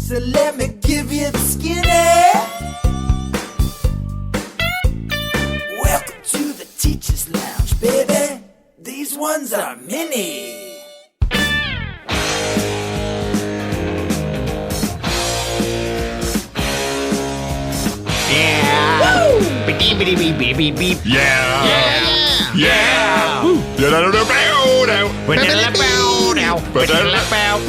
So let me give you the skinny. Welcome to the Teacher's Lounge, baby. These ones are mini. Beep.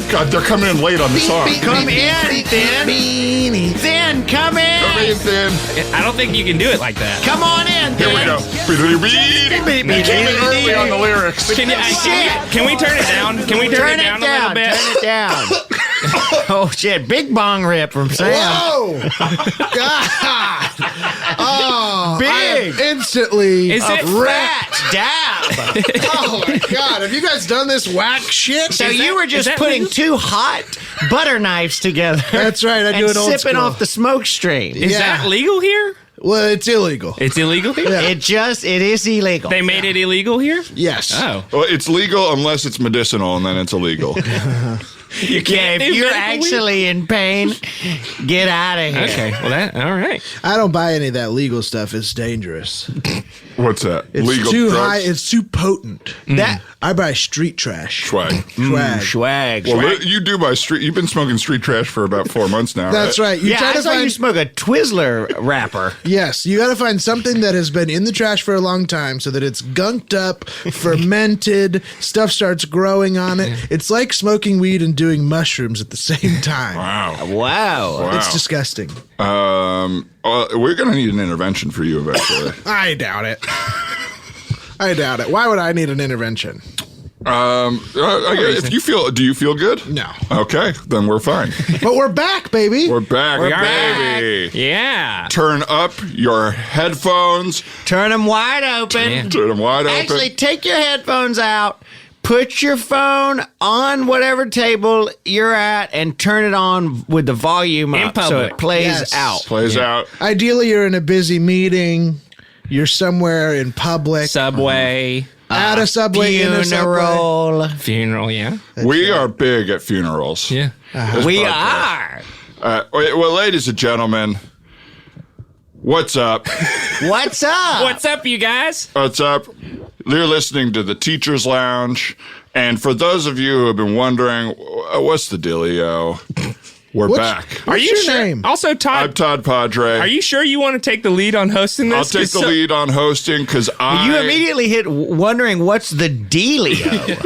God, they're coming in late on the song. Come in, Thin. Thin, come in. Come in, Thin. I don't think you can do it like that. Come on in, Here we go. We came in early on the lyrics. Can we turn it down? Can we turn it down a little bit? Turn it down. Oh, shit. Big bong rip from Sam. Whoa! God! Oh, Big. Instantly Is it Rat dab. Oh, my God. Have you guys done this whack shit? So you were just putting legal? two hot butter knives together. That's right. I do and it old sipping school. off the smoke stream. Is Yeah. that legal here? Well, it's illegal. It's illegal here? Yeah. It is illegal. They made it illegal here? Yes. Oh. Well, it's legal unless it's medicinal, and then it's illegal. You can't if do you're medical weed? actually in pain, get out of here. Okay, well, all right. I don't buy any of that legal stuff. It's dangerous. What's that? It's legal too drugs? high. It's too potent. That I buy street trash. Swag. Swag. swag. Well, you do buy street. You've been smoking street trash for about 4 months now. That's right. You Yeah, try I to saw find. you smoke a Twizzler wrapper. Yes, you got to find something that has been in the trash for a long time so that it's gunked up, fermented, stuff starts growing on it. It's like smoking weed and doing mushrooms at the same time. Wow. Wow. It's disgusting. We're going to need an intervention for you eventually. I doubt it. I doubt it. Why would I need an intervention? If you feel, do you feel good? No. Okay, then we're fine. But we're back, baby. We're back, We're back. baby. Yeah. Turn up your headphones. Turn them wide open. Yeah. Turn them wide open. Actually, take your headphones out. Put your phone on whatever table you're at and turn it on with the volume In up so public. it plays Yes. out. Plays out. Ideally, you're in a busy meeting. You're somewhere in public. Subway. At a subway, in a subway. Funeral. Funeral, yeah. We are big at funerals. Yeah. This We podcast. are. Well, ladies and gentlemen, what's up? What's up? What's up, you guys? What's up? You're listening to the Teacher's Lounge. And for those of you who have been wondering, what's the dealio? We're back. Are you your sure? name? Also, I'm Todd, Todd Padre. are you sure you want to take the lead on hosting this? I'll take the lead on hosting because You immediately hit wondering what's the dealio.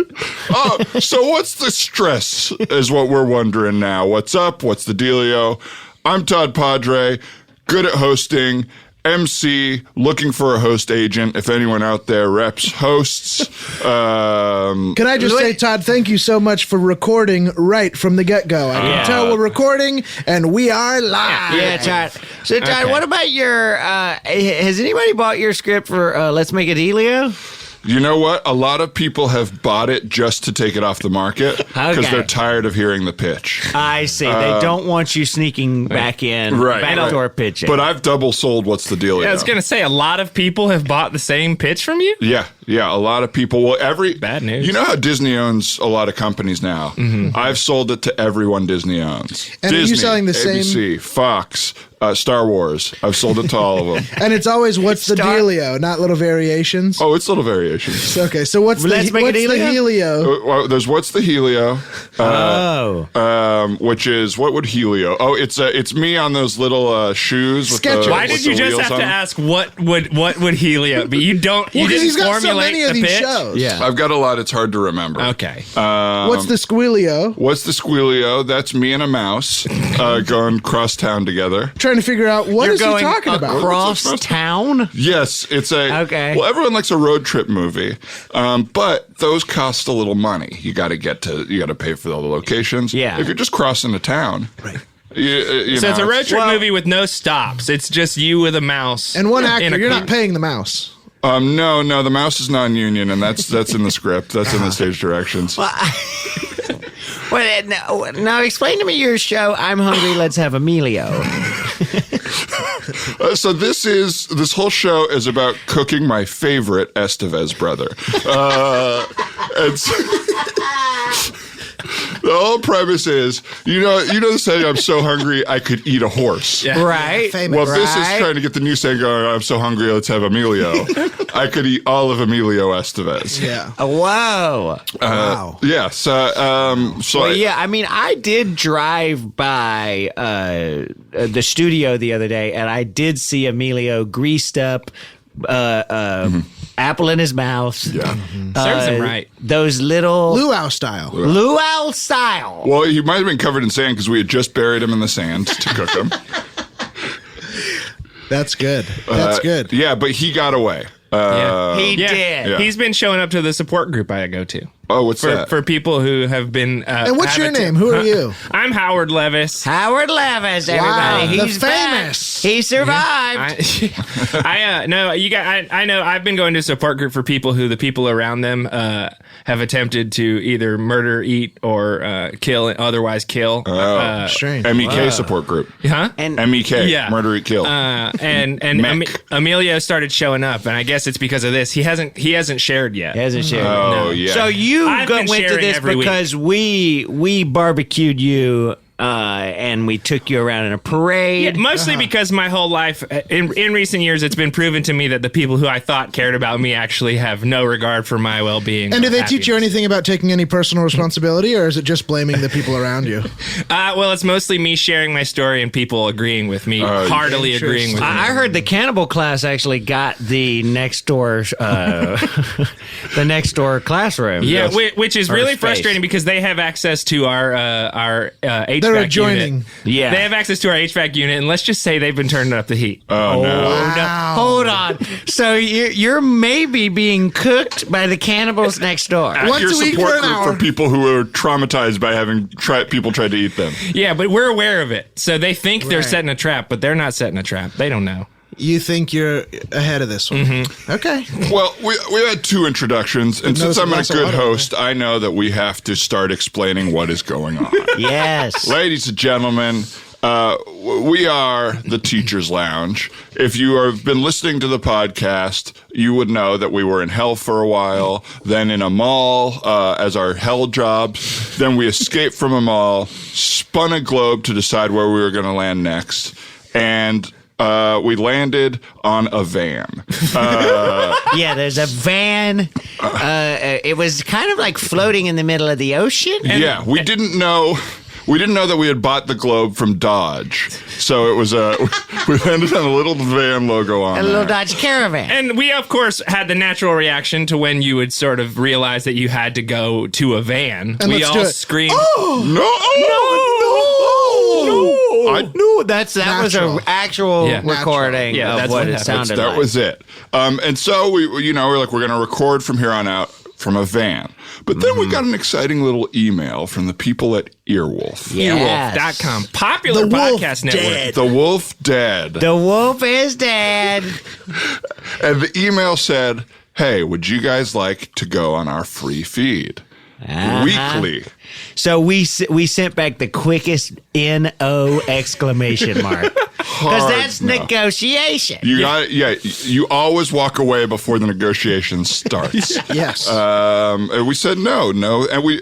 Oh, so what's the stress is what we're wondering now. What's up? What's the dealio? I'm Todd Padre, good at hosting, MC, looking for a host agent. If anyone out there reps hosts. Can I just say, Todd, thank you so much for recording right from the get-go. I can tell we're recording, and we are live. Yeah, Todd. So, Todd, Okay. what about your... has anybody bought your script for Let's Make a Dealio? You know what? A lot of people have bought it just to take it off the market because Okay. they're tired of hearing the pitch. I see. They don't want you sneaking back in, backdoor pitching. But I've double sold what's the deal. Yeah, I was going to say, a lot of people have bought the same pitch from you? Yeah, a lot of people. Well, Bad news. You know how Disney owns a lot of companies now. I've sold it to everyone Disney owns. And are you Disney, selling the ABC, Fox, Star Wars. I've sold it to all of them. And it's always what's the dealio, not little variations. Oh, it's little variations. Okay, so what's Let's make what's it the helio? Well, there's what's the Helio, oh. which is what would Helio? Oh, it's me on those little shoes. With Sketch- the, Why with did you the just wheels have on to them. ask what would Helio be? You don't. You Well, because didn't he's got so formulate many of the these pitch? shows. Yeah. I've got a lot. It's hard to remember. Okay. What's the squealio? What's the Squealio? That's me and a mouse going cross town together. Trying to figure out what You're is he going talking about. across town? Yes, it's a Okay. Well, everyone likes a road trip movie, but those cost a little money. You got to pay for all the locations. Yeah. If you're just crossing a town, Right. you So know, it's a road trip movie with no stops. It's just you with a mouse And one in actor, a you're car. not paying the mouse. No, the mouse is non-union, and that's in the script. That's in the stage directions. Well, now explain to me your show, I'm Hungry, Let's Have Emilio. So this whole show is about cooking my favorite Estevez brother. And so- the whole premise is, the saying, I'm so hungry I could eat a horse. Yeah. Right. Famous. Well, this is Right. trying to get the new saying going, I'm so hungry, let's have Emilio. I could eat all of Emilio Estevez. Yeah. Whoa. Wow. Yes. So Well, yeah, I mean, I did drive by the studio the other day, and I did see Emilio greased up, apple in his mouth. Yeah. Serves him right. Those little Luau style. luau style. Well, he might have been covered in sand because we had just buried him in the sand to cook him. That's good. That's good. Yeah, but he got away. He did. Yeah. He's been showing up to the support group I go to. Oh, what's that? For people who have been. And what's your name? Who are you? I'm Howard Levis. Howard Levis, everybody. Wow, the He's back. famous. He survived. No, you got. I know. I've been going to a support group for people who the people around them have attempted to either murder, eat, or kill, otherwise kill. Strange. MEK support group. Huh? And MEK. Yeah. Murder, Eat, Kill. And Mech. Emilio started showing up, and I guess it's because of this. He hasn't shared yet. hasn't shared. Oh, no. yeah. So you I've been went to sharing this every week. because we barbecued you and we took you around in a parade. Yeah, mostly because my whole life, in recent years, it's been proven to me that the people who I thought cared about me actually have no regard for my well-being. And do or they teach you happiness. anything about taking any personal responsibility, or is it just blaming the people around you? Well, it's mostly me sharing my story and people agreeing with me, heartily agreeing with me. I heard the cannibal class actually got the next door, the next door classroom. Yeah, Yes. which is Or really space. frustrating because they have access to our HVAC They're unit. adjoining. Yeah. They have access to our HVAC unit, and let's just say they've been turning up the heat. Oh, no. Wow. Hold on. So you're maybe being cooked by the cannibals next door. Once Your a week support for an group hour. for people who are traumatized by having people try to eat them. Yeah, but we're aware of it. So they think they're Right. setting a trap, but they're not setting a trap. They don't know. You think you're ahead of this one. Mm-hmm. Okay. Well, we had two introductions, and knows since I'm a lots of good water. host, I know that we have to start explaining what is going on. Yes. Ladies and gentlemen, we are the Teacher's Lounge. If you have been listening to the podcast, you would know that we were in hell for a while, then in a mall as our hell jobs. Then we escaped from a mall, spun a globe to decide where we were going to land next, and we landed on a van. Yeah, there's a van. It was kind of like floating in the middle of the ocean. Yeah, we didn't know. We didn't know that we had bought the globe from Dodge, so it was we landed on a little van logo on A little there. Dodge Caravan. And we, of course, had the natural reaction to when you would sort of realize that you had to go to a van. And we let's all do it. screamed. No, that was Natural. an actual Yeah. recording Yeah, of that's what what it happened. sounded That like. was it. And so we're like, we're going to record from here on out from a van. But then we got an exciting little email from the people at Earwolf. Yes. Earwolf.com. Popular The wolf podcast network. dead. The wolf dead. The wolf is dead. And the email said, hey, would you guys like to go on our free feed? Weekly. So we sent back the quickest NO exclamation mark. Because that's no. negotiation. You always walk away before the negotiation starts. Yes. And we said no, and we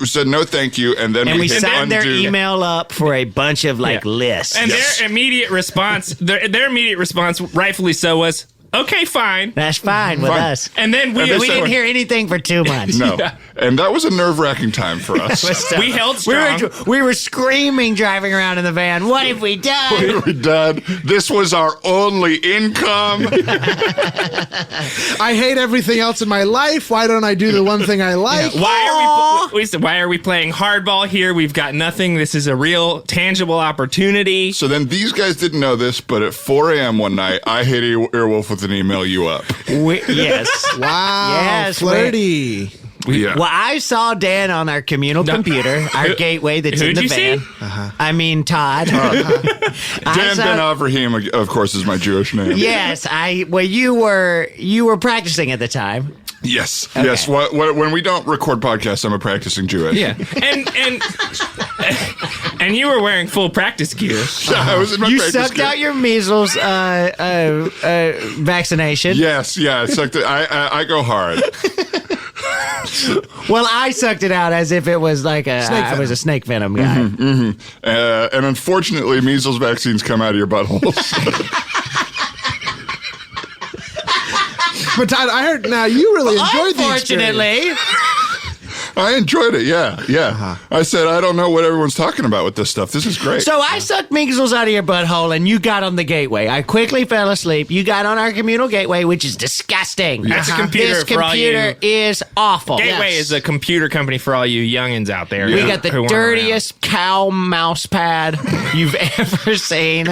said no, thank you, and then And we hit signed their undo. email up for a bunch of Yeah. lists. And their immediate response, rightfully so, was, okay, fine. That's fine with Fine. us. And then we, And they We said- didn't hear anything for 2 months. No, and that was a nerve-wracking time for us. we held strong. We were screaming driving around in the van. What have we done? What have we done? This was our only income. I hate everything else in my life. Why don't I do the one thing I like? We said, why are we playing hardball here? We've got nothing. This is a real, tangible opportunity. So then these guys didn't know this, but at 4 a.m. one night, I hit Earwolf with an email you up. Yes. Wow. Yes, flirty. Yeah. Well, I saw Dan on our communal computer, our gateway that's in Who'd the you van. see? I mean, Todd. I Dan saw- Ben Avraham, of course, is my Jewish name. Yes, you were practicing at the time. Yes. Yes. When we don't record podcasts, I'm a practicing Jewish. Yeah. And you were wearing full practice gear. I was in my You practice sucked gear. out your measles vaccination. Yes. Yeah. It's like I go hard. Well, I sucked it out as if it was like I was a snake venom guy. And unfortunately, measles vaccines come out of your buttholes. But Todd, I heard now you really enjoyed the experience. Unfortunately. I enjoyed it. Yeah. I said, I don't know what everyone's talking about with this stuff. This is great. So I sucked measles out of your butthole, and you got on the gateway. I quickly fell asleep. You got on our communal gateway, which is disgusting. That's a computer This for all computer is awful. Gateway is a computer company for all you youngins out there. We got the who aren't dirtiest cow mouse pad you've ever seen.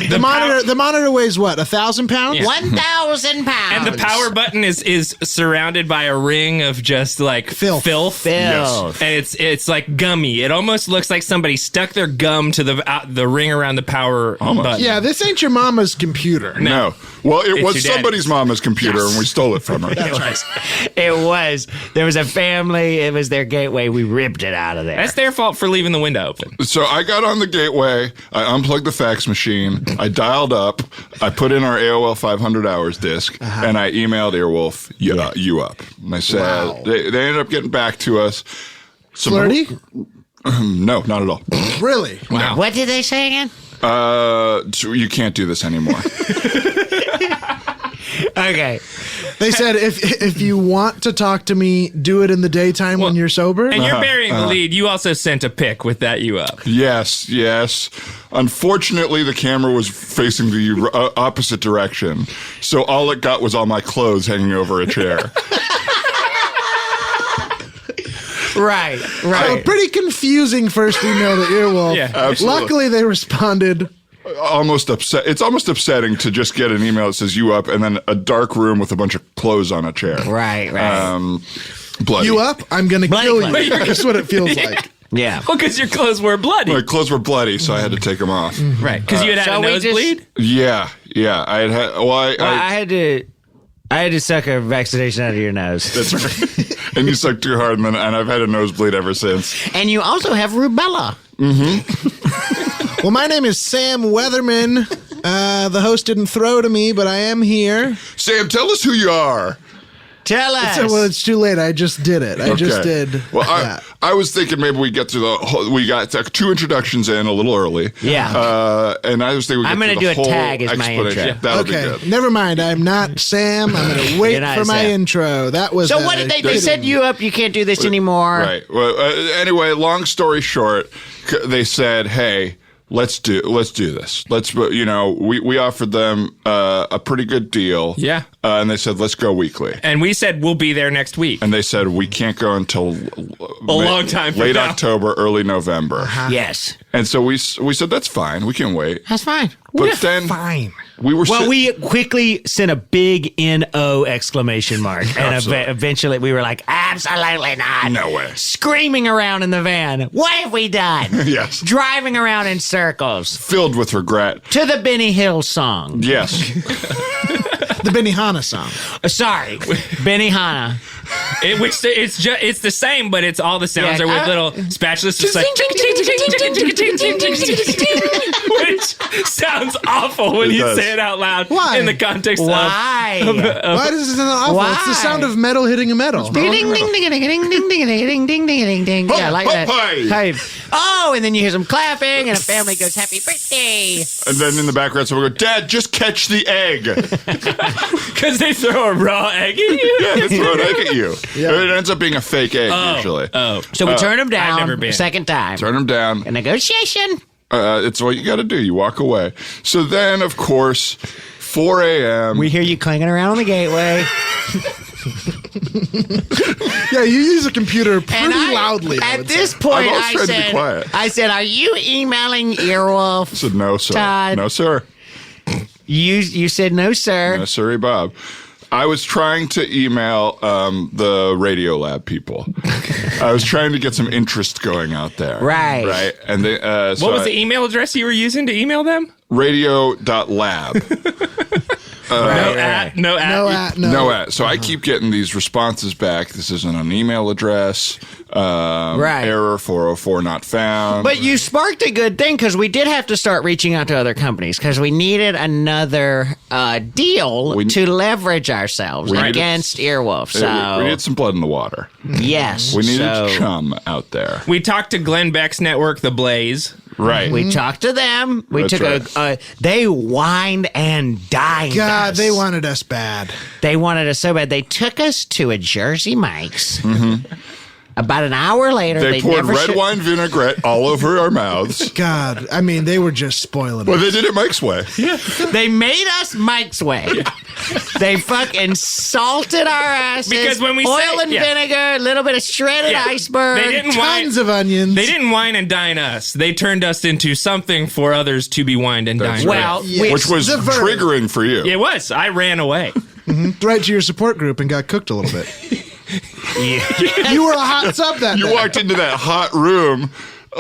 The monitor weighs what? 1,000 pounds? 1,000 pounds. And the power button is surrounded by a ring of just like filth. Filth. And it's like gummy. It almost looks like somebody stuck their gum to the ring around the power button. Yeah, this ain't your mama's computer. No. Well, it was your somebody's mama's computer, and we stole it from her. It was. There was a family. It was their gateway. We ripped it out of there. That's their fault for leaving the window open. So I got on the gateway. I unplugged the fax machine. I dialed up. I put in our AOL 500 hours disc, and I emailed Earwolf you up. And I said they ended up getting back to us. Flirty? No, not at all. Really? Wow. What did they say again? So you can't do this anymore. Okay. They said if you want to talk to me, do it in the daytime when you're sober. And you're burying the lead. You also sent a pic with that you up. Yes. Unfortunately, the camera was facing the opposite direction, so all it got was all my clothes hanging over a chair. Right. So a pretty confusing first email to Earwolf. Yeah, absolutely. Luckily, they responded. Almost upset. It's almost upsetting to just get an email that says you up and then a dark room with a bunch of clothes on a chair. Right. Bloody. You up? I'm going to kill you. Bloody. That's what it feels like. Yeah. Well, because your clothes were bloody. My clothes were bloody, so I had to take them off. Right. Because you had So a we nosebleed? Yeah. I had. Well, I had to suck a vaccination out of your nose. That's right. And you sucked too hard, and I've had a nosebleed ever since. And you also have rubella. Well, my name is Sam Weatherman. The host didn't throw to me, but I am here. Sam, tell us who you are. Tell us. Well, it's too late. I just did it. I just did. Well, that. I was thinking maybe we get through the whole. We got 2 introductions in a little early. Yeah. And I was thinking I'm going to do a tag as my intro. Yeah, that'll be Okay, good. never mind. I'm not Sam. I'm going to wait You're not for my Sam. intro. That was. So what did they said you up? You can't do this anymore. Right. Well, anyway, long story short, they said, "Hey, let's do this. We offered them a pretty good deal. Yeah. And they said, let's go weekly. And we said we'll be there next week. And they said we can't go until long time from late now. October, early November. Yes. And so we said that's fine. We can wait. That's fine. But then fine. we were Well, we quickly sent a big NO exclamation mark. And Absolutely. eventually we were like, absolutely not. No way. Screaming around in the van. What have we done? Yes. Driving around in circles filled with regret. to the Benny Hill song. Yes. The Benihana song. Sorry. Benny Hanna. It's the same, but it's all the sounds Yeah, are with little spatulas, just like which sounds awful when It you does. say it out loud. Why? In the context Why? Why does this sound awful? Why? It's the sound of metal hitting a metal. Ding ding ding ding ding ding ding ding ding ding ding ding. Yeah, like that. Hey. Oh, and then you hear some clapping, and a family goes, "Happy birthday!" And then in the background, someone go, Dad, just catch the egg. because they throw a raw egg at you. Yeah, they throw an egg at you. It ends up being a fake egg usually. Oh, So we turn them I've never down been. second time. Turn them down. A negotiation. It's what you got to do. You walk away. So then, of course, 4 a.m. We hear you clanging around on the gateway. Yeah, you use a computer pretty And loudly. I At would this say. point, I've always I tried to be said, quiet. "Are you emailing Earwolf?" I said, no, sir. Todd. No, sir. You said no, sir. No, sorry, Bob. I was trying to email the Radio Lab people. I was trying to get some interest going out there. Right. Right. And they, what was the email address you were using to email them? radio.lab. No at. No. So I keep getting these responses back. This isn't an email address. Right. Error 404 not found. But you sparked a good thing because we did have to start reaching out to other companies because we needed another deal to leverage ourselves against Earwolf. So we need some blood in the water. yes, We needed chum out there. We talked to Glenn Beck's network, The Blaze. Right. We talked to them. We That's took they whined and dined. God, us. they wanted us bad. They wanted us so bad. They took us to a Jersey Mike's. About an hour later, They poured never red wine vinaigrette all over our mouths. God, I mean, they were just spoiling Well, us. they did it Mike's way. They made us Mike's way. They fucking salted our asses. Because when we oil say- and vinegar, a little bit of shredded iceberg. They didn't wine. Tons of onions. They didn't wine and dine us. They turned us into something for others to be wined and dined. Well, Yes. Which was The verb. triggering for you. It was. I ran away. right to your support group and got cooked a little bit. You were a hot sub that You day. walked into that hot room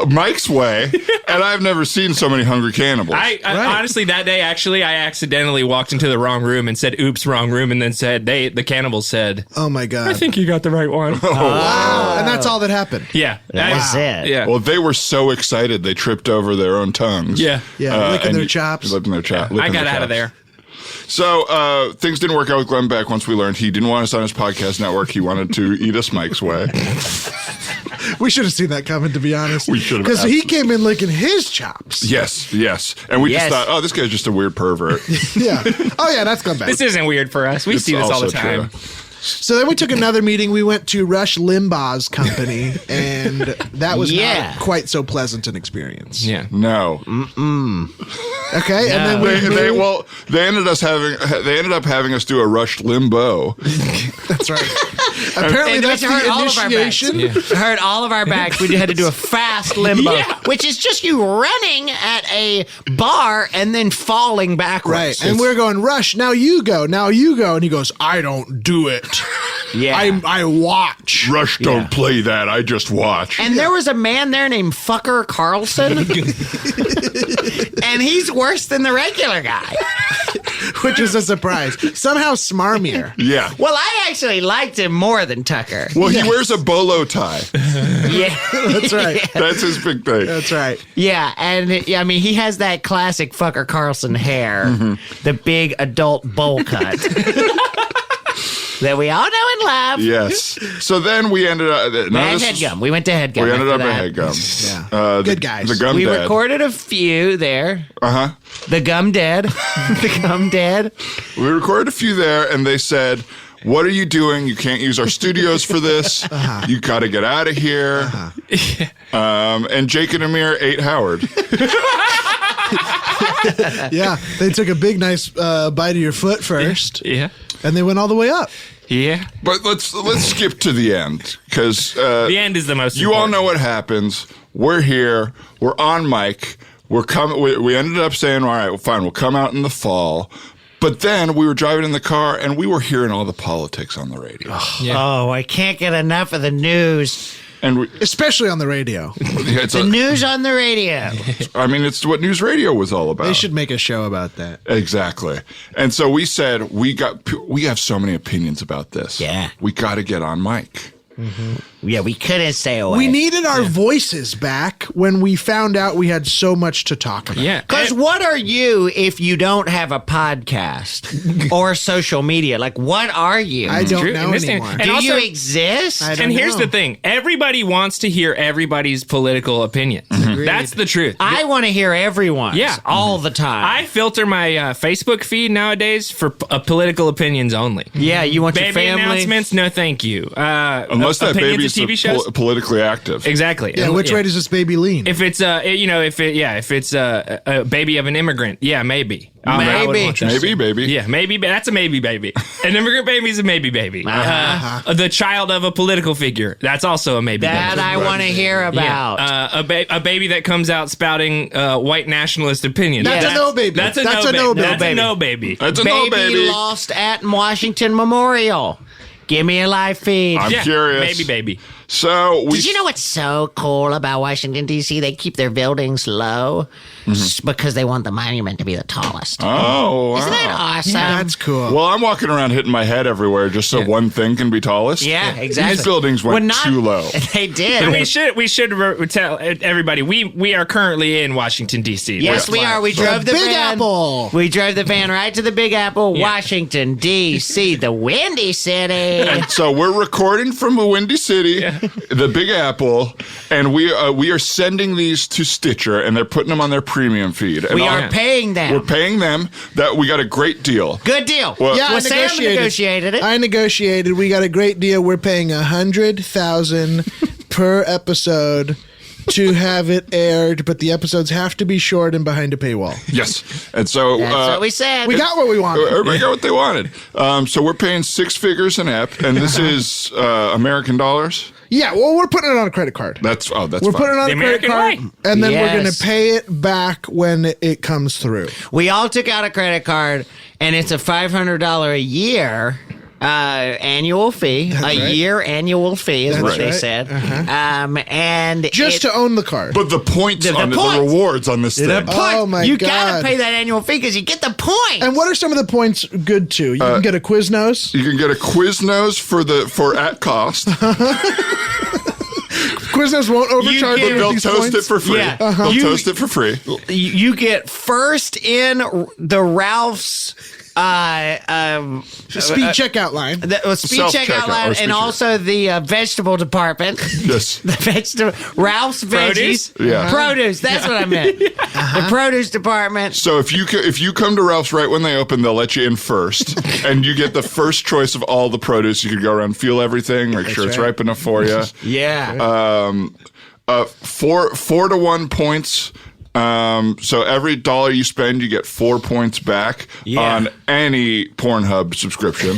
Mike's way, and I've never seen so many hungry cannibals. I honestly, that day, actually, I accidentally walked into the wrong room and said, oops, wrong room. And then said, the cannibals said, Oh my God. I think you got the right one. Wow. And that's all that happened. Yeah. That was it. Yeah. Well, they were so excited they tripped over their own tongues. Yeah. Yeah, licking and their chops. Licking their chops. I got out of there. So things didn't work out with Glenn Beck once we learned he didn't want us on his podcast network. He wanted to eat us Mike's way. We should have seen that coming, to be honest. We should have. Because he came in licking his chops. Yes. And we just Yes. thought, oh, this guy's just a weird pervert. Yeah. Oh, yeah, that's gone back. This isn't weird for us. We It's see this all the also time. true. So then we took another meeting. We went to Rush Limbaugh's company, and that was Yeah. not quite so pleasant an experience. Yeah. No. Okay, and then we They ended up having us do a Rush Limbo. that's right. Apparently, And that's which hurt the all of our backs. initiation. It hurt all of our backs. We had to do a fast limbo, Yeah. which is just you running at a bar and then falling backwards. Right, and we're going, Rush, now you go, and he goes, I don't do it. Yeah. I watch. Rush don't play that. I just watch. And there was a man there named Fucker Carlson, and he's worse than the regular guy. Which is a surprise. Somehow smarmier. Yeah. Well, I actually liked him more than Tucker. Well, he wears a bolo tie. Yeah, That's right. That's his big thing. That's right. yeah, and I mean, he has that classic Fucker Carlson hair, the big adult bowl cut. That we all know and love. Yes. So then we ended up. And Headgum. We went to Headgum. We ended after up that. at Headgum. Yeah. Good guys. The Gum We Dad. recorded a few there. Uh-huh. The Gum Dead. The Gum Dead. We recorded a few there, and they said, what are you doing? You can't use our studios for this. You got to get out of here. And Jake and Amir ate Howard. Yeah, they took a big, nice bite of your foot first, Yeah. and they went all the way up. Yeah. But let's skip to the end, because The end is the most you all important. know what happens. We're here. We're on mic. We're coming. We ended up saying, all right, well, fine. We'll come out in the fall. But then we were driving in the car, and we were hearing all the politics on the radio. Oh, I can't get enough of the news. And we, Especially on the radio. it's The news on the radio. I mean, it's what news radio was all about. They should make a show about that. Exactly. And so we said, we have so many opinions about this. Yeah. We got to get on mic. Yeah, we couldn't stay away. We needed our voices back when we found out we had so much to talk about. Yeah. Because what are you if you don't have a podcast or social media? Like, what are you? I don't True. know In this day- anymore. and Do also- you exist? I don't And here's know. the thing. Everybody wants to hear everybody's political opinion. That's the truth. I want to hear everyone's Yeah. all the time. I filter my Facebook feed nowadays for political opinions only. yeah, you want your Baby family. announcements, no thank you. Unless that opinions baby's of TV shows. politically active. Exactly. Yeah, which way does this baby lean? If it's if it's a baby of an immigrant, yeah, maybe. I would Maybe. want that. Maybe, baby. Yeah, maybe. That's a maybe baby. An immigrant baby is a maybe baby. The child of a political figure. That's also a maybe that baby. I want to hear about. Yeah. A baby that comes out spouting white nationalist opinions. That's a no baby. That's a That's no a no baby. That's a baby. no baby. That's a baby, no baby. lost at Washington Memorial. Give me a live feed. I'm Yeah, curious. maybe baby. So we. Did you know what's so cool about Washington, D.C.? They keep their buildings low because they want the monument to be the tallest. Oh, wow. Isn't that awesome? That's cool. Well, I'm walking around hitting my head everywhere just so one thing can be tallest. Yeah, exactly. These buildings went too low. They did. And we should tell everybody we are currently in Washington D.C. Yes, we are. We drove the Big van. Apple. We drove the van right to the Big Apple, Washington, D.C., the Windy City. And so we're recording from a windy city, the Big Apple, and we are sending these to Stitcher, and they're putting them on their premium feed. And We are paying them. We're paying them. That we got a great deal. Good deal. Well, Yeah, I Sam negotiated it. I negotiated. We got a great deal. We're paying $100,000 per episode to have it aired, but the episodes have to be short and behind a paywall. Yes, and so That's what we said. We got what we wanted. everybody got what they wanted. So we're paying $6 figures an ep, and this is American dollars. Yeah, well, we're putting it on a credit card. That's We're fine. putting it on The a credit American card, way. and then we're Yes. going to pay it back when it comes through. We all took out a credit card, and it's a $500 a year annual fee. That's right. Year annual fee is That's what they right. said. And Just to own the card. But the points The on the points. rewards on this thing. Oh, my you God. gotta pay that annual fee because you get the points. And what are some of the points good to? You can get a Quiznos. You can get a Quiznos for at cost. Quiznos won't overcharge You you get- They'll with these toast points. it for free. Yeah. They'll You- toast it for free. You get first in the Ralph's Speed checkout line. the speed Self-checkout checkout or line, speed and checkout. also the vegetable department. Yes. The vegetable Ralph's Produce? veggies, Yeah. produce. That's what I meant. The produce department. So if you come to Ralph's right when they open, they'll let you in first, and you get the first choice of all the produce. You can go around, feel everything, make sure it's right. ripe enough for you. Yeah. 4-to-1 points. So every dollar you spend, you get 4 points back on any Pornhub subscription.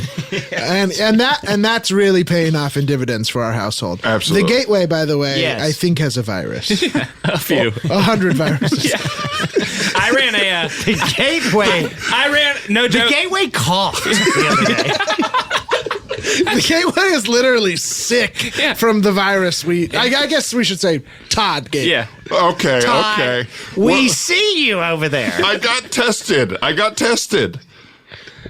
and that's really paying off in dividends for our household. Absolutely. The Gateway, by the way, Yes. I think has a virus. A few. 100 viruses. I ran a. the gateway. No The joke. gateway coughed the other day. The Gateway is literally sick from the virus. I guess we should say Todd Gateway. Yeah. Okay, Todd, okay. We Well, see you over there. I got tested.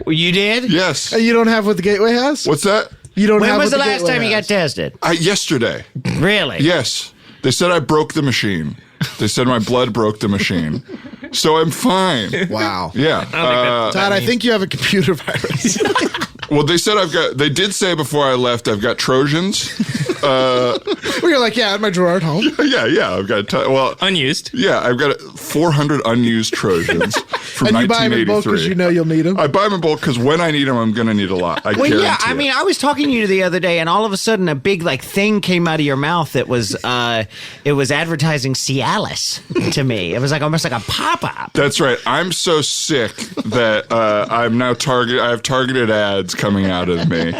You did? Yes. You don't have what the Gateway has? What's that? You don't When have was what the last Gateway time you got has. tested? Yesterday. Really? Yes. They said I broke the machine. They said my blood broke the machine. So I'm fine. Wow. Yeah. Todd, I think you have a computer virus. Well, they did say before I left, I've got Trojans. You're like, yeah, in my drawer at home. Yeah, I've got, Unused. yeah, I've got 400 unused Trojans from And you buy them in bulk 1983. because you know you'll need them. I buy them in bulk because when I need them, I'm going to need a lot. I Well, guarantee yeah. I it. mean, I was talking to you the other day, and all of a sudden, a big thing came out of your mouth that was it was advertising Cialis to me. It was almost like a pop up. That's right. I'm so sick that I'm now I have targeted ads coming out of me.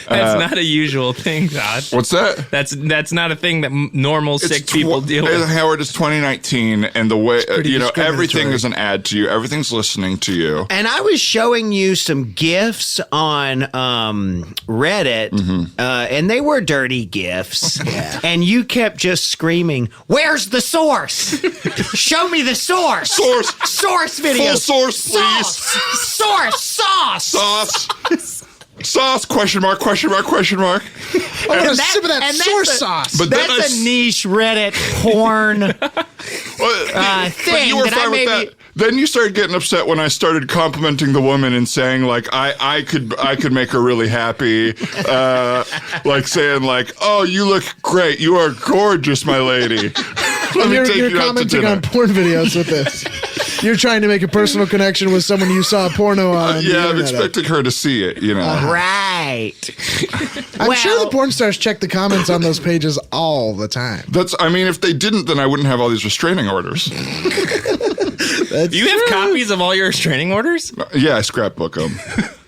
That's not a usual thing, Todd. What's that? That's not a thing that normal sick people deal with. Howard, it's 2019, and the way pretty everything discriminatory. is an ad to you. Everything's listening to you. And I was showing you some GIFs on Reddit, and they were dirty GIFs. And you kept just screaming, "Where's the source? Show me the source! Source video! Full source, please. Source! Sauce! Sauce? Question mark? Question mark? Question mark? I want a sip of that and sour that's a- sauce. But then That's I a niche Reddit porn. But thing you were that I fine with maybe- that. Then you started getting upset when I started complimenting the woman and saying I could make her really happy, saying oh, you look great, you are gorgeous, my lady. Let me You're, take you're you out to commenting dinner. on porn videos with this. You're trying to make a personal connection with someone you saw a porno on. the Yeah, I'm internet of. expecting her to see it. Right. I'm sure Well- the porn stars check the comments on those pages all the time. If they didn't, then I wouldn't have all these restraining orders. You have copies of all your restraining orders? Yeah, I scrapbook them.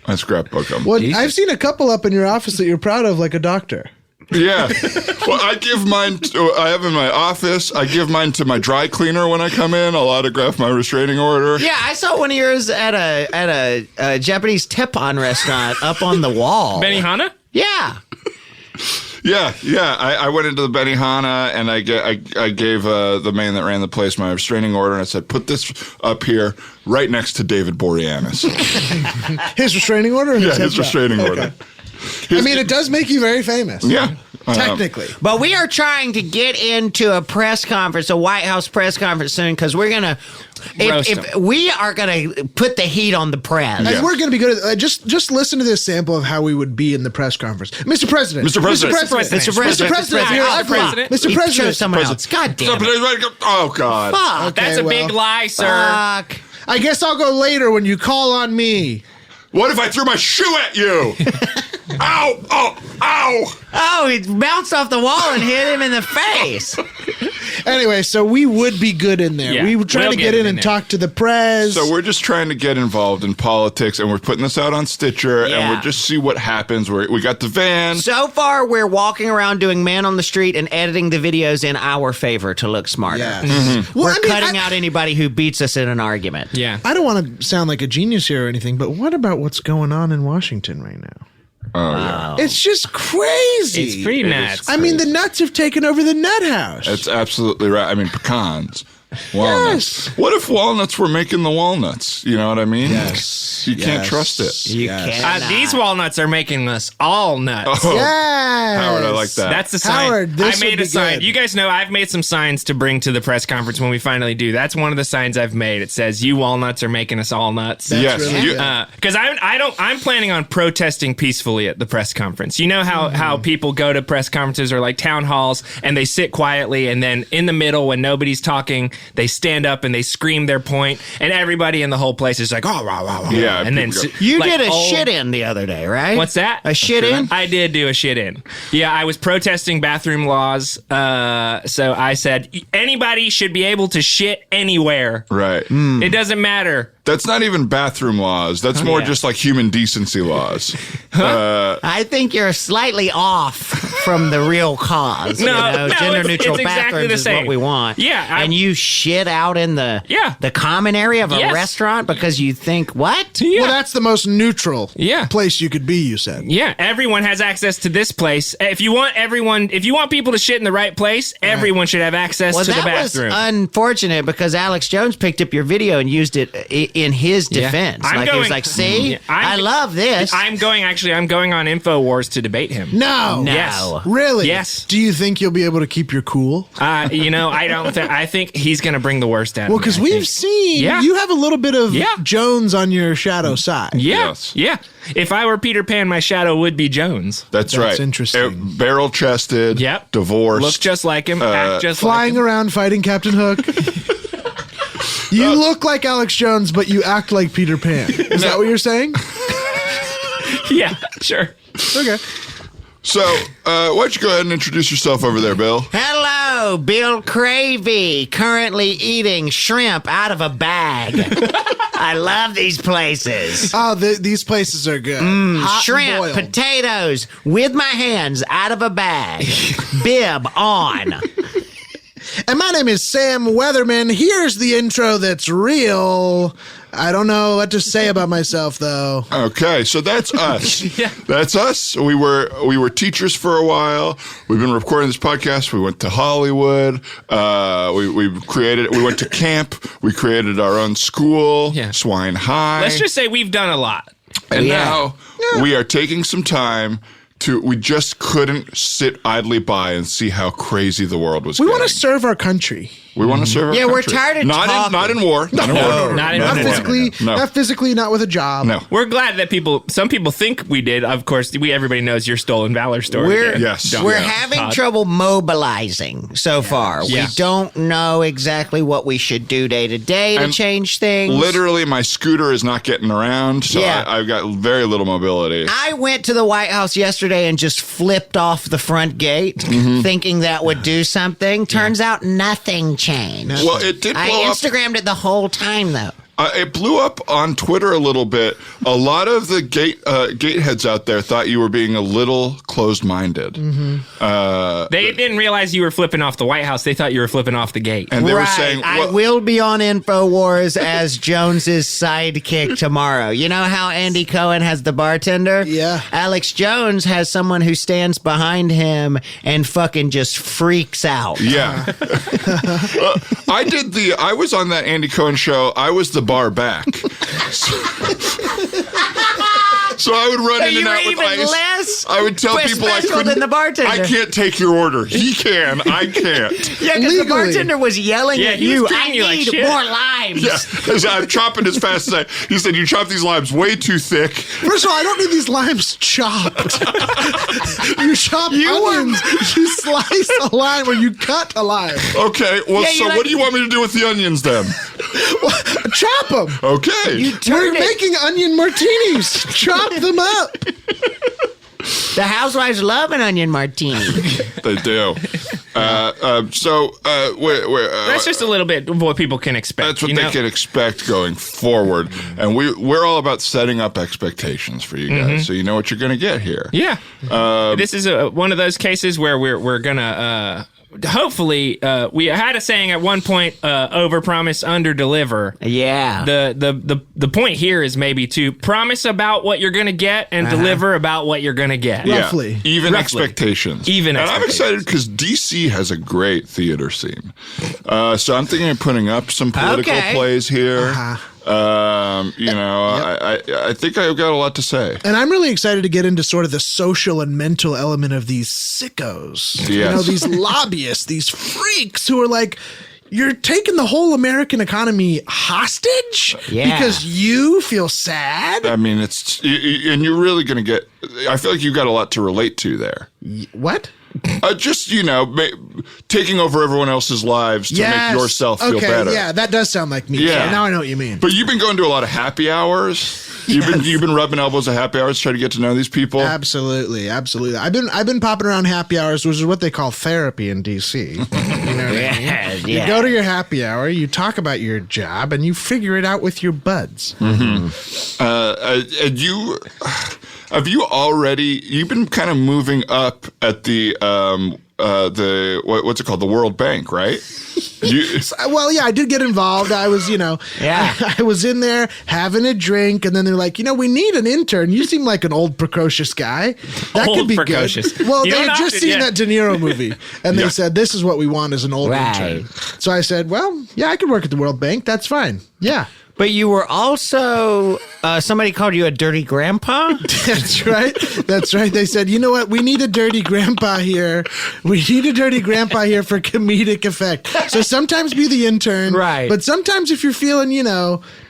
Well, I've seen a couple up in your office that you're proud of, like a doctor. Yeah. Well, I give mine. I have in my office. I give mine to my dry cleaner when I come in. I'll autograph my restraining order. Yeah, I saw one of yours at a Japanese teppon restaurant up on the wall. Benihana? Yeah. Yeah. I went into the Benihana and I gave the man that ran the place my restraining order, and I said, put this up here right next to David Boreanaz. His restraining order? Yeah, his restraining order. I mean, it does make you very famous. Yeah. Technically. But we are trying to get into a press conference, a White House press conference soon, because we're going to... If we are going to put the heat on the press. And we're going to be good at just listen to this sample of how we would be in the press conference. Mr. President. Mr. President. Mr. President. You're ugly. Mr. President. Show someone else. God damn it. Oh, God. Fuck. Okay, That's a big lie, sir. Fuck. I guess I'll go later when you call on me. What if I threw my shoe at you? Ow! Oh! Ow! Oh, he bounced off the wall and hit him in the face. Anyway, so we would be good in there. Yeah, we were trying we'll to get in and there. talk to the press. So we're just trying to get involved in politics, and we're putting this out on Stitcher, and Yeah. we'll just see what happens. We got the van. So far, we're walking around doing man on the street and editing the videos in our favor to look smarter. Yes. Mm-hmm. Well, We're I mean, cutting out anybody who beats us in an argument. Yeah. I don't want to sound like a genius here or anything, but what about what's going on in Washington right now? Oh, yeah. It's just crazy. It's pretty nuts. I mean, the nuts have taken over the nut house. That's absolutely right. I mean, pecans. Walnuts. Yes. What if walnuts were making the walnuts? You know what I mean? Yes. You can't Yes. trust it. You Yes. cannot. These walnuts are making us all nuts. Oh, Yes. Howard, I like that. That's the sign. Howard, this I made would a be sign. good. You guys know I've made some signs to bring to the press conference when we finally do. That's one of the signs I've made. It says, "You walnuts are making us all nuts." Yes. really you- good. Because I'm planning on protesting peacefully at the press conference. You know how people go to press conferences or like town halls and they sit quietly, and then in the middle when nobody's talking, they stand up and they scream their point, and everybody in the whole place is like, "Oh, wow, wow, wow!" Yeah, and then people go- You like, did a oh, shit in the other day, right? What's that? A shit in? I did do a shit in. Yeah, I was protesting bathroom laws. So I said anybody should be able to shit anywhere. Right. It doesn't matter. That's not even bathroom laws. That's more yeah. just like human decency laws. I think you're slightly off from the real cause. No, gender neutral it's exactly bathrooms the is same. what we want. Yeah, and you shit out in the common area of a Yes. restaurant because you think what? Yeah. Well, that's the most neutral Yeah. place you could be, you said. Yeah, everyone has access to this place. If you want people to shit in the right place, everyone should have access Well, to the that was bathroom. unfortunate because Alex Jones picked up your video and used it in his defense. I'm He was going- like, "See, I I'm- love this." I'm going on InfoWars to debate him. No. No. Yes. Really? Yes. Do you think you'll be able to keep your cool? I don't think. I think he's going to bring the worst out. Well, of me. because I we've think. seen Yeah. you have a little bit of Yeah. Jones on your shadow side. Yeah, Yes. yeah. If I were Peter Pan, my shadow would be Jones. That's right. interesting. Barrel chested. Yep. Divorced. Look just like him. Act just Flying like him. around fighting Captain Hook. You look like Alex Jones, but you act like Peter Pan. Is that what you're saying? Yeah, sure. Okay. So, why don't you go ahead and introduce yourself over there, Bill? Hello, Bill Cravey, currently eating shrimp out of a bag. I love these places. Oh, these places are good. Hot and Shrimp, boiled. potatoes, with my hands out of a bag. Bib on. And my name is Sam Weatherman. Here's the intro that's real. I don't know what to say about myself, though. Okay, so that's us. That's us. We were teachers for a while. We've been recording this podcast. We went to Hollywood. We went to camp. We created our own school, Yeah. Swine High. Let's just say we've done a lot. and Yeah. now we are taking some time we just couldn't sit idly by and see how crazy the world was We getting. want to serve our country. We want to serve our Yeah, we're country. tired of not talking. not in war. Not in war. not in Not war. physically, No. not physically, not with a job. No. We're glad that some people think we did. Of course, everybody knows your stolen valor story. We're Yes. we're Yeah. having Todd. trouble mobilizing so far. Yeah. We don't know exactly what we should do day to day to And change things. Literally, my scooter is not getting around, so Yeah. I've got very little mobility. I went to the White House yesterday and just flipped off the front gate, thinking that would do something. Turns out nothing changed. Well, it did I blow up. Instagrammed it the whole time, though. It blew up on Twitter a little bit. A lot of the gateheads out there thought you were being a little closed-minded. They didn't realize you were flipping off the White House. They thought you were flipping off the gate. And they were saying, I will be on InfoWars as Jones's sidekick tomorrow. You know how Andy Cohen has the bartender? Yeah. Alex Jones has someone who stands behind him and fucking just freaks out. yeah. I was on that Andy Cohen show. I was the bar back. So I would run in and out with ice. Less I would tell people I couldn't. than the bartender. I can't take your order. He can. I can't. Yeah, because the bartender was yelling at he you. was I treating you like need shit." more limes. Yeah, as I'm chopping as fast as he said, you chop these limes way too thick. First of all, I don't need these limes chopped. You chop onions. You slice a lime or you cut a lime. Okay, well, Yeah, so you what do you want me to do with the onions then? Chop them. Okay. We're making onion martinis. Chop them up. The housewives love an onion martini. They do. That's That's just a little bit of what people can expect. That's what they can expect going forward. And we're all about setting up expectations for you guys so you know what you're going to get here. Yeah. This is one of those cases where we're going to... hopefully, we had a saying at one point, overpromise, underdeliver. Yeah. The point here is maybe to promise about what you're going to get and deliver about what you're going to get. Roughly. Yeah. Even Roughly. expectations. Even and I'm expectations. excited because DC has a great theater scene. So I'm thinking of putting up some political plays here. I think I've got a lot to say. And I'm really excited to get into sort of the social and mental element of these sickos. Yes. You know, these lobbyists, these freaks who are like, you're taking the whole American economy hostage because you feel sad. I mean, and you're really going to get, I feel like you've got a lot to relate to there. What? Just, taking over everyone else's lives to make yourself feel better. Yeah, that does sound like me. Yeah. So now I know what you mean. But you've been going to a lot of happy hours. You've been rubbing elbows at happy hours, trying to get to know these people. Absolutely. I've been popping around happy hours, which is what they call therapy in DC. You know what I mean? You go to your happy hour, you talk about your job, and you figure it out with your buds. Mm-hmm. And you've been kind of moving up at the what's it called? The World Bank, right? Well, yeah, I did get involved. I was, I was in there having a drink, and then they're like, we need an intern. You seem like an old precocious guy. That could be precocious. good. Well, they had just seen that De Niro movie, and they said, this is what we want as an old intern. So I said, well, yeah, I could work at the World Bank. That's fine. Yeah. But you were also, somebody called you a dirty grandpa? That's right. That's right. They said, you know what? We need a dirty grandpa here. We need a dirty grandpa here for comedic effect. So sometimes be the intern. Right. But sometimes if you're feeling,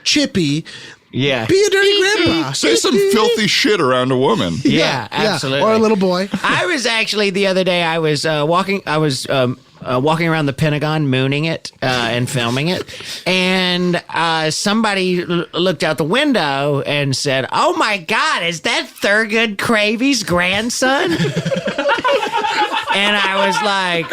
chippy, be a dirty grandpa. Say some filthy shit around a woman. Yeah, absolutely. Or a little boy. I was actually, the other day, I was walking around the Pentagon, mooning it and filming it, and somebody looked out the window and said, "Oh my God, is that Thurgood Cravey's grandson?" And I was like,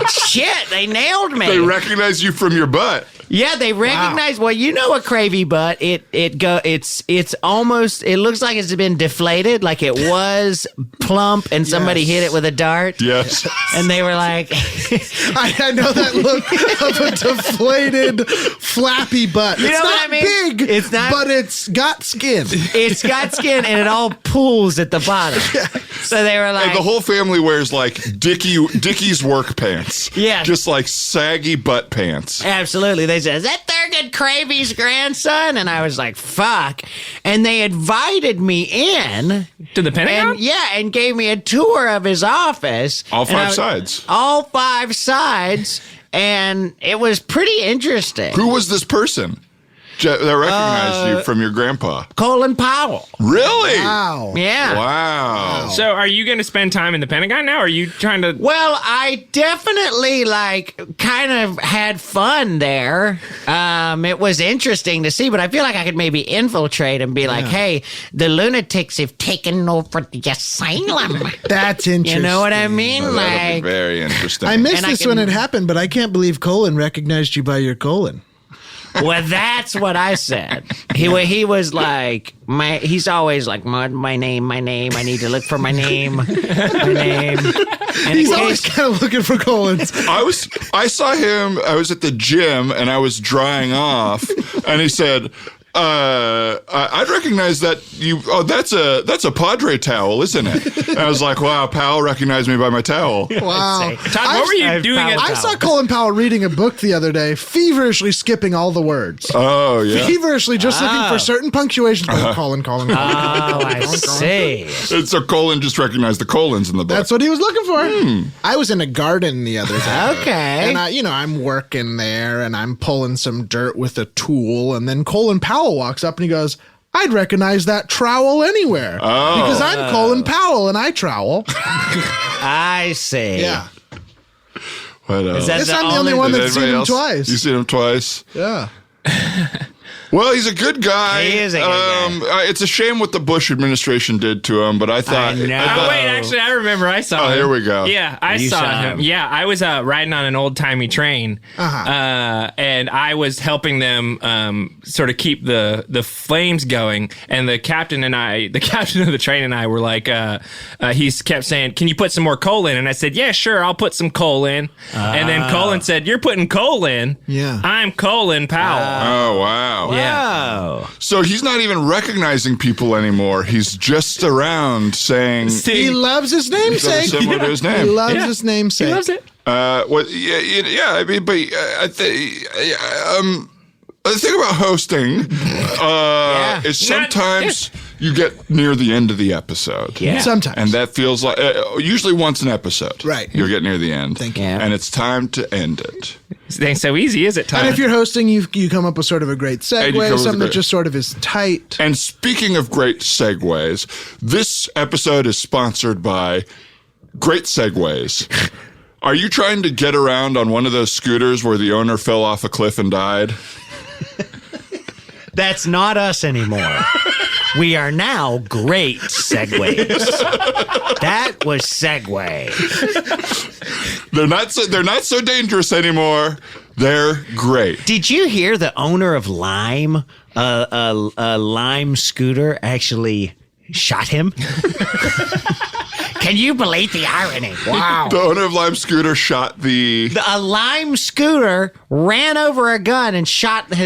"Shit, they nailed me." They recognize you from your butt. Yeah, they recognize. Well, you know a Cravey butt. It's almost. It looks like it's been deflated, like it was plump, and somebody hit it with a dart. Yes, and they were like, I know that look of a deflated, flappy butt. You know what I mean? Big. It's not, but it's got skin. It's got skin, and it all pools at the bottom. So they were like, and the whole family wears like Dickies work pants. Yeah, just like saggy butt pants. Absolutely. They said, "Is that Thurgood Cravey's grandson?" And I was like, "Fuck!" And they invited me in to the Pentagon. And gave me a tour of his office. All five sides. All five sides, and it was pretty interesting. Who was this person that recognized you from your grandpa? Colin Powell. Really? Wow. Yeah. Wow. So are you going to spend time in the Pentagon now? Or are you trying to... Well, I definitely kind of had fun there. It was interesting to see, but I feel like I could maybe infiltrate and be like, hey, the lunatics have taken over the asylum. That's interesting. You know what I mean? Oh, that'll be very interesting. I missed this when it happened, but I can't believe Colin recognized you by your colon. Well, that's what I said. He was like, he's always like, my name. I need to look for my name. And He's always kind of looking for colons. I saw him. I was at the gym and I was drying off, and he said, "I'd recognize that you. Oh, that's a Padre towel, isn't it?" And I was like, "Wow, Powell recognized me by my towel." Wow. Todd, what were you doing at I saw Colin Powell reading a book the other day, feverishly skipping all the words. Oh yeah. Feverishly just looking for certain punctuations. Colin. Oh, I see. And so Colin just recognized the colons in the book. That's what he was looking for. I was in a garden the other day. Okay. And I'm working there and I'm pulling some dirt with a tool. And then Colin Powell walks up and he goes, "I'd recognize that trowel anywhere. Because I'm Colin Powell and I trowel." I see. Yeah. But, Is that Guess I'm the only one that's seen him twice. You've seen him twice. Yeah. Well, he's a good guy. He is a good guy. It's a shame what the Bush administration did to him, but I thought. I know. Oh, wait, actually, I remember I saw him. Here we go. Yeah, I You saw saw him. him. Yeah, I was riding on an old-timey train, and I was helping them sort of keep the flames going, and the captain of the train and I were like, he kept saying, "Can you put some more coal in?" And I said, "Yeah, sure, I'll put some coal in." And then Colin said, "You're putting coal in?" Yeah. I'm Colin Powell. Oh, wow. Yeah. Oh. So he's not even recognizing people anymore. He's just around saying. He loves his namesake. Similar to his He name. loves his namesake. He loves it. I mean, but the thing about hosting is sometimes you get near the end of the episode. Yeah. Sometimes. And that feels like, usually once an episode. Right. You'll get near the end. Thank you. Yeah. And it's time to end it. It ain't so easy, is it, Todd? And if you're hosting, you come up with sort of a great And you come up segue, with something a that great- just sort of is tight. And speaking of great segues, this episode is sponsored by Great Segways. Are you trying to get around on one of those scooters where the owner fell off a cliff and died? That's not us anymore. We are now great segues. That was segue. They're not so dangerous anymore. They're great. Did you hear the owner of Lime, a Lime scooter, actually shot him? Can you believe the irony? Wow. The owner of Lime Scooter shot A Lime scooter ran over a gun and shot the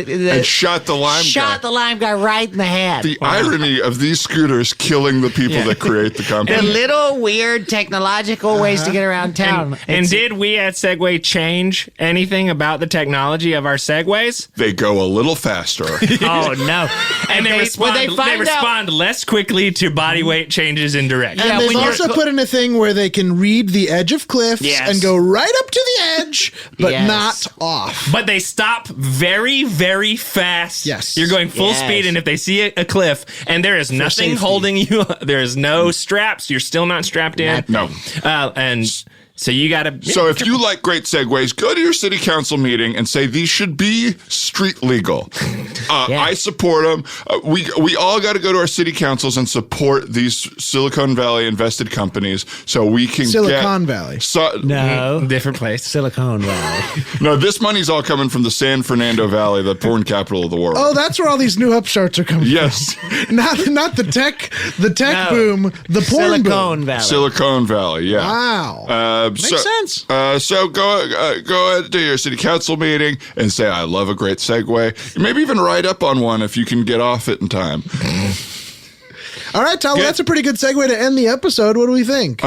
Lime guy right in the head. The irony of these scooters killing the people that create the company. The little weird technological ways to get around town. And did we at Segway change anything about the technology of our Segways? They go a little faster. Oh no! And they respond less quickly to body weight changes in direction. Yeah, And when they've you're- also put in a thing where they can read the edge of cliffs Yes. and go right up to the edge, but Yes. not off. But they stop very, very fast. Yes. You're going full Yes. speed, and if they see a cliff and there is nothing safety. holding you, there is no straps, you're still not strapped in. No. And so you got to. So if you like great segues, go to your city council meeting and say these should be street legal. I support them. We all got to go to our city councils and support these Silicon Valley invested companies so we can Silicon Valley. No, different place. Silicon Valley. No, this money's all coming from the San Fernando Valley, the porn capital of the world. Oh, that's where all these new upstarts are coming Yes. from. Not the tech No. boom, the porn Silicon boom. Valley. Silicon Valley, yeah. Wow. Makes sense. So go ahead to your city council meeting and say, I love a great segue. Maybe even write up on one if you can get off it in time. All right, Tyler, that's a pretty good segue to end the episode. What do we think?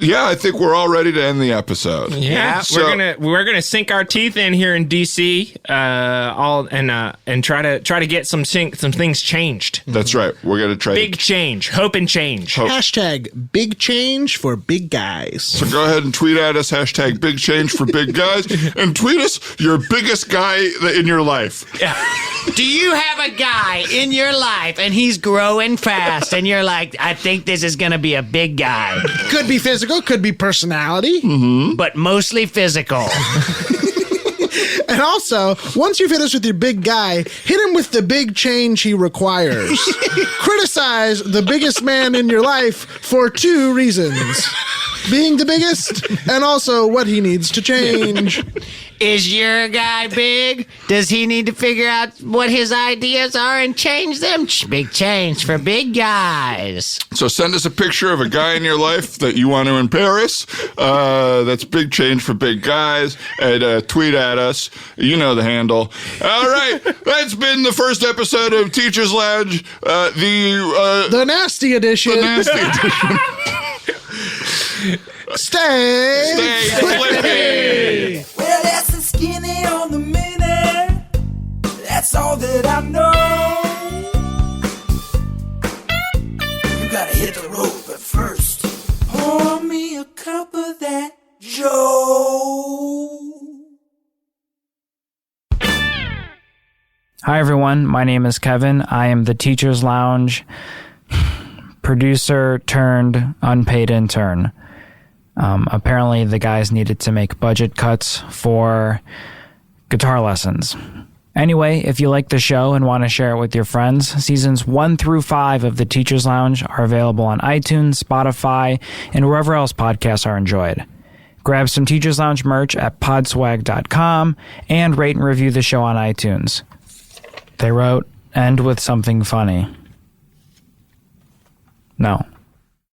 Yeah, I think we're all ready to end the episode. Yeah, So- we're gonna sink our teeth in here in DC, and try to get some things changed. That's right. We're going to try Big change, hope and change. Hashtag big change for big guys. So go ahead and tweet at us, hashtag big change for big guys, and tweet us your biggest guy in your life. Do you have a guy in your life and he's growing fast and you're like, I think this is going to be a big guy, Could be physical, could be personality. but mostly physical? And also, once you've hit us with your big guy, hit him with the big change he requires. Criticize the biggest man in your life for 2 reasons. Being the biggest and also what he needs to change. Is your guy big? Does he need to figure out what his ideas are and change them? Big change for big guys. So send us a picture of a guy in your life that you want to embarrass. That's big change for big guys. And tweet at us. You know the handle. All right. That's been the first episode of Teachers Lounge. The nasty edition. The nasty edition. Stay Flippy. Well, that's a skinny on the minute. That's all that I know. You gotta hit the road, but first, pour me a cup of that Joe. Hi, everyone. My name is Kevin. I am the Teachers Lounge producer turned unpaid intern. Apparently, the guys needed to make budget cuts for guitar lessons. Anyway, if you like the show and want to share it with your friends, seasons 1 through 5 of the Teachers Lounge are available on iTunes, Spotify, and wherever else podcasts are enjoyed. Grab some Teachers Lounge merch at podswag.com and rate and review the show on iTunes. They wrote, "End with something funny." No.